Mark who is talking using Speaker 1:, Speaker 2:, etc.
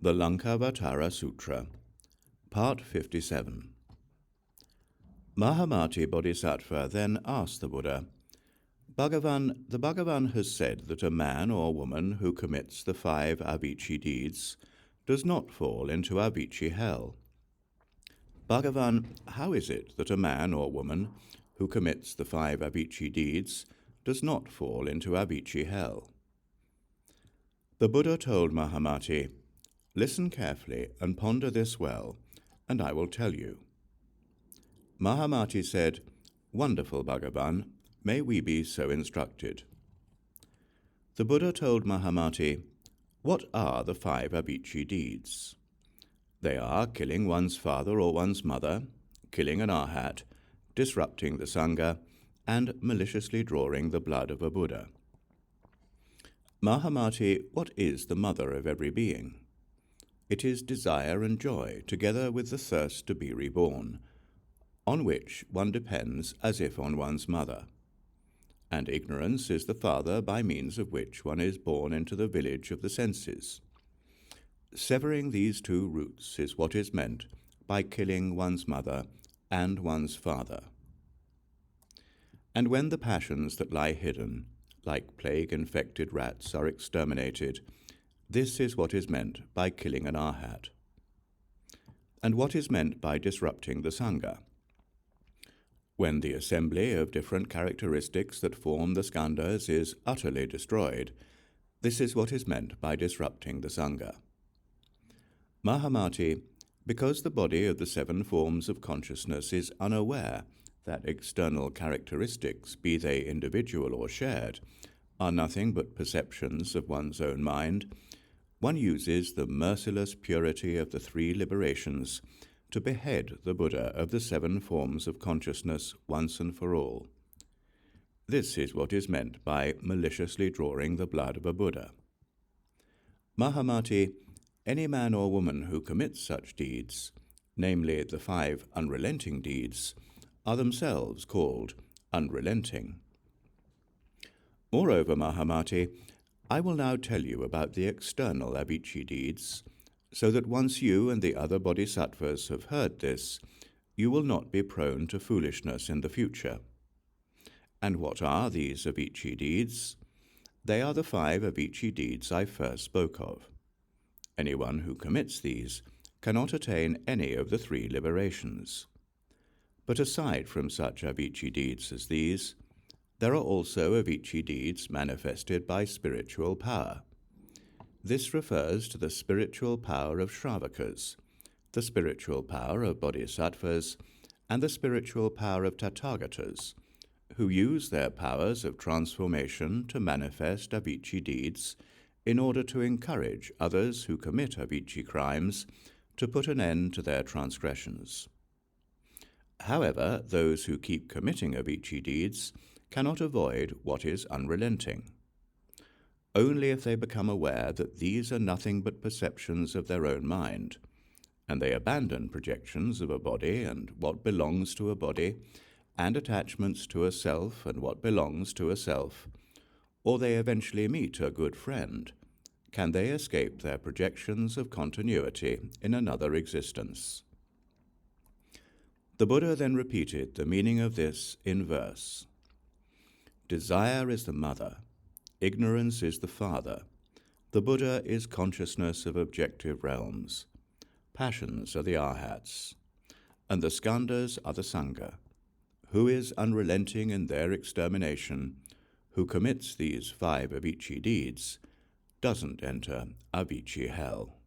Speaker 1: The Laṅkāvatāra Sūtra, Part 57. Mahāmati Bodhisattva then asked the Buddha, the Bhagavan has said that a man or woman who commits the 5 avicii deeds does not fall into avicii hell. Bhagavan, how is it that a man or woman who commits the 5 avicii deeds does not fall into avicii hell? The Buddha told Mahāmati, listen carefully and ponder this well, and I will tell you. Mahāmati said, wonderful Bhagavan, may we be so instructed. The Buddha told Mahāmati, what are the 5 avicii deeds? They are killing one's father or one's mother, killing an arhat, disrupting the Sangha, and maliciously drawing the blood of a Buddha. Mahāmati, what is the mother of every being? It is desire and joy, together with the thirst to be reborn, on which one depends as if on one's mother. And ignorance is the father by means of which one is born into the village of the senses. Severing these 2 roots is what is meant by killing one's mother and one's father. And when the passions that lie hidden, like plague-infected rats, are exterminated, this is what is meant by killing an arhat. And what is meant by disrupting the Sangha? When the assembly of different characteristics that form the skandhas is utterly destroyed, this is what is meant by disrupting the Sangha. Mahāmati, because the body of the 7 forms of consciousness is unaware that external characteristics, be they individual or shared, are nothing but perceptions of one's own mind, one uses the merciless purity of the 3 liberations to behead the Buddha of the 7 forms of consciousness once and for all. This is what is meant by maliciously drawing the blood of a Buddha. Mahāmati, any man or woman who commits such deeds, namely the 5 unrelenting deeds, are themselves called unrelenting. Moreover, Mahāmati, I will now tell you about the external avicii deeds, so that once you and the other bodhisattvas have heard this, you will not be prone to foolishness in the future. And what are these avicii deeds? They are the 5 avicii deeds I first spoke of. Anyone who commits these cannot attain any of the 3 liberations. But aside from such avicii deeds as these, there are also avicii deeds manifested by spiritual power. This refers to the spiritual power of Shravakas, the spiritual power of bodhisattvas, and the spiritual power of Tathagatas, who use their powers of transformation to manifest avicii deeds in order to encourage others who commit avicii crimes to put an end to their transgressions. However, those who keep committing avicii deeds cannot avoid what is unrelenting. Only if they become aware that these are nothing but perceptions of their own mind, and they abandon projections of a body and what belongs to a body, and attachments to a self and what belongs to a self, or they eventually meet a good friend, can they escape their projections of continuity in another existence. The Buddha then repeated the meaning of this in verse. Desire is the mother, ignorance is the father, the Buddha is consciousness of objective realms, passions are the arhats, and the skandhas are the Sangha. Who is unrelenting in their extermination, who commits these 5 avicii deeds, doesn't enter avicii hell.